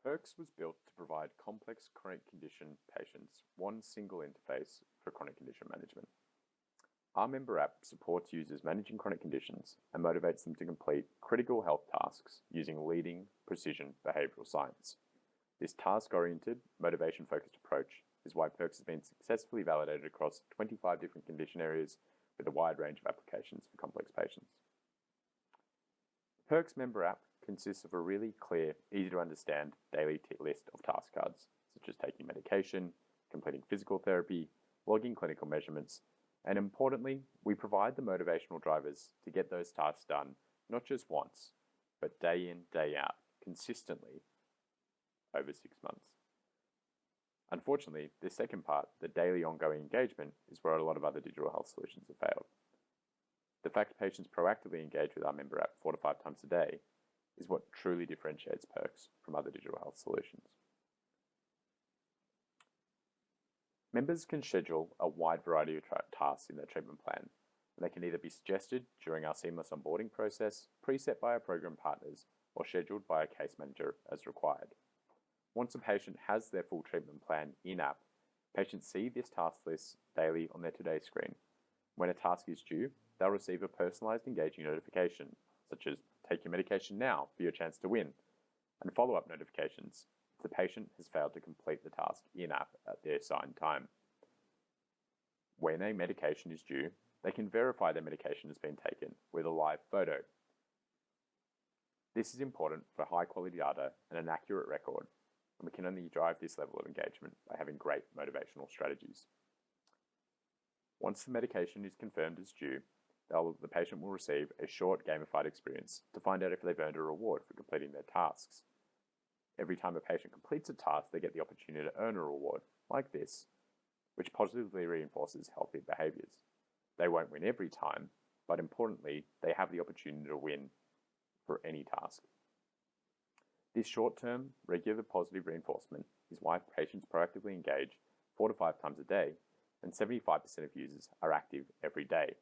Perx was built to provide complex chronic condition patients one single interface for chronic condition management. Our member app supports users managing chronic conditions and motivates them to complete critical health tasks using leading precision behavioral science. This task-oriented, motivation-focused approach is why Perx has been successfully validated across 25 different condition areas with a wide range of applications for complex patients. The Perx member app consists of a really clear, easy to understand daily list of task cards, such as taking medication, completing physical therapy, logging clinical measurements, and importantly, we provide the motivational drivers to get those tasks done, not just once, but day in, day out, consistently over 6 months. Unfortunately, this second part, the daily ongoing engagement, is where a lot of other digital health solutions have failed. The fact patients proactively engage with our member app 4 to 5 times a day is what truly differentiates Perx from other digital health solutions. Members can schedule a wide variety of tasks in their treatment plan, and they can either be suggested during our seamless onboarding process, preset by our program partners, or scheduled by a case manager as required. Once a patient has their full treatment plan in-app, patients see this task list daily on their Today screen. When a task is due, they'll receive a personalized engaging notification, such as "Take your medication now for your chance to win," and follow-up notifications if the patient has failed to complete the task in-app at their assigned time. When a medication is due, they can verify their medication has been taken with a live photo. This is important for high-quality data and an accurate record, and we can only drive this level of engagement by having great motivational strategies. Once the medication is confirmed as due, the patient will receive a short gamified experience to find out if they've earned a reward for completing their tasks. Every time a patient completes a task, they get the opportunity to earn a reward, like this, which positively reinforces healthy behaviours. They won't win every time, but importantly, they have the opportunity to win for any task. This short-term, regular positive reinforcement is why patients proactively engage 4 to 5 times a day, and 75% of users are active every day.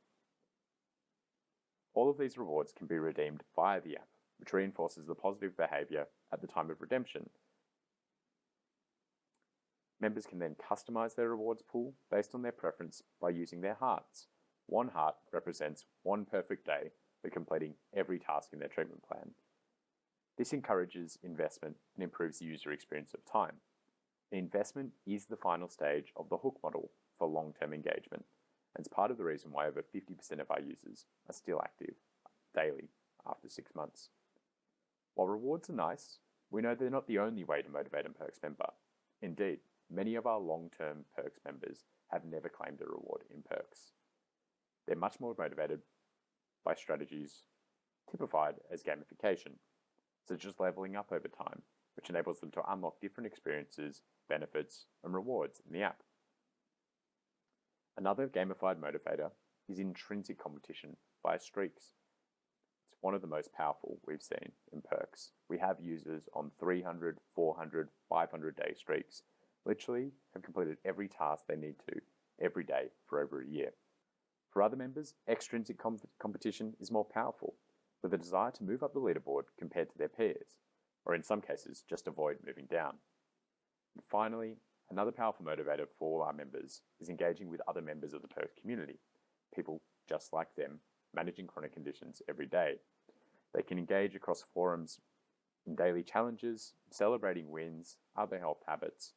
All of these rewards can be redeemed via the app, which reinforces the positive behaviour at the time of redemption. Members can then customise their rewards pool based on their preference by using their hearts. 1 heart represents 1 perfect day for completing every task in their treatment plan. This encourages investment and improves the user experience of time. The investment is the final stage of the hook model for long-term engagement, and it's part of the reason why over 50% of our users are still active daily after 6 months. While rewards are nice, we know they're not the only way to motivate a Perx member. Indeed, many of our long-term Perx members have never claimed a reward in Perx. They're much more motivated by strategies typified as gamification, such as leveling up over time, which enables them to unlock different experiences, benefits, and rewards in the app. Another gamified motivator is intrinsic competition via streaks. It's one of the most powerful we've seen in Perx. We have users on 300, 400, 500-day streaks, literally have completed every task they need to every day for over a year. For other members, extrinsic competition is more powerful, with a desire to move up the leaderboard compared to their peers, or in some cases, just avoid moving down. And finally, another powerful motivator for our members is engaging with other members of the Perx community, people just like them, managing chronic conditions every day. They can engage across forums in daily challenges, celebrating wins, other health habits,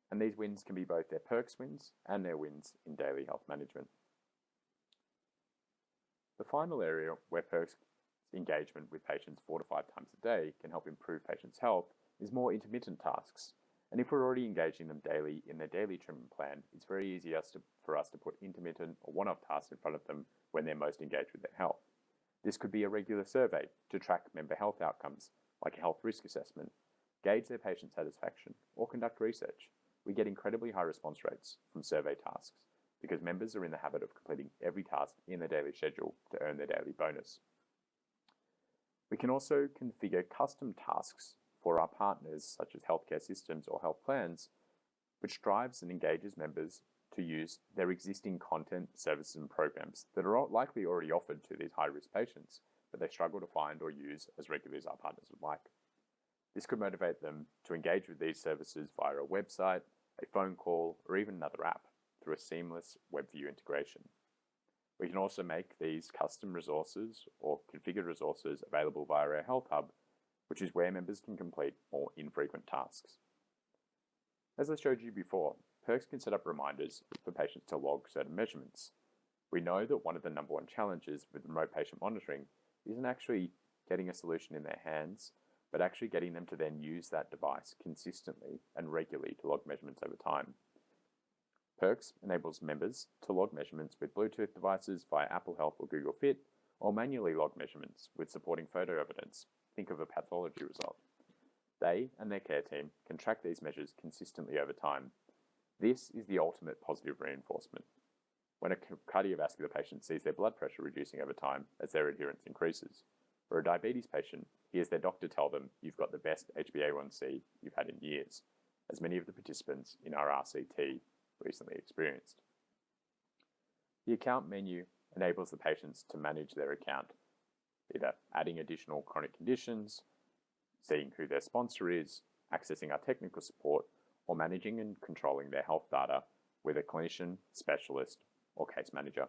and these wins can be both their Perx wins and their wins in daily health management. The final area where Perx engagement with patients 4 to 5 times a day can help improve patients' health is more intermittent tasks. And if we're already engaging them daily in their daily treatment plan, it's very easy for us to put intermittent or one-off tasks in front of them when they're most engaged with their health. This could be a regular survey to track member health outcomes, like a health risk assessment, gauge their patient satisfaction, or conduct research. We get incredibly high response rates from survey tasks because members are in the habit of completing every task in their daily schedule to earn their daily bonus. We can also configure custom tasks for our partners, such as healthcare systems or health plans, which drives and engages members to use their existing content, services, and programs that are likely already offered to these high-risk patients, but they struggle to find or use as regularly as our partners would like. This could motivate them to engage with these services via a website, a phone call, or even another app through a seamless web view integration. We can also make these custom resources or configured resources available via our Health Hub, which is where members can complete more infrequent tasks. As I showed you before, Perx can set up reminders for patients to log certain measurements. We know that one of the number one challenges with remote patient monitoring isn't actually getting a solution in their hands, but actually getting them to then use that device consistently and regularly to log measurements over time. Perx enables members to log measurements with Bluetooth devices via Apple Health or Google Fit, or manually log measurements with supporting photo evidence. Think of a pathology result. They and their care team can track these measures consistently over time. This is the ultimate positive reinforcement. When a cardiovascular patient sees their blood pressure reducing over time as their adherence increases, or a diabetes patient hears their doctor tell them you've got the best HbA1c you've had in years, as many of the participants in our RCT recently experienced. The account menu enables the patients to manage their account, either adding additional chronic conditions, seeing who their sponsor is, accessing our technical support, or managing and controlling their health data with a clinician, specialist, or case manager.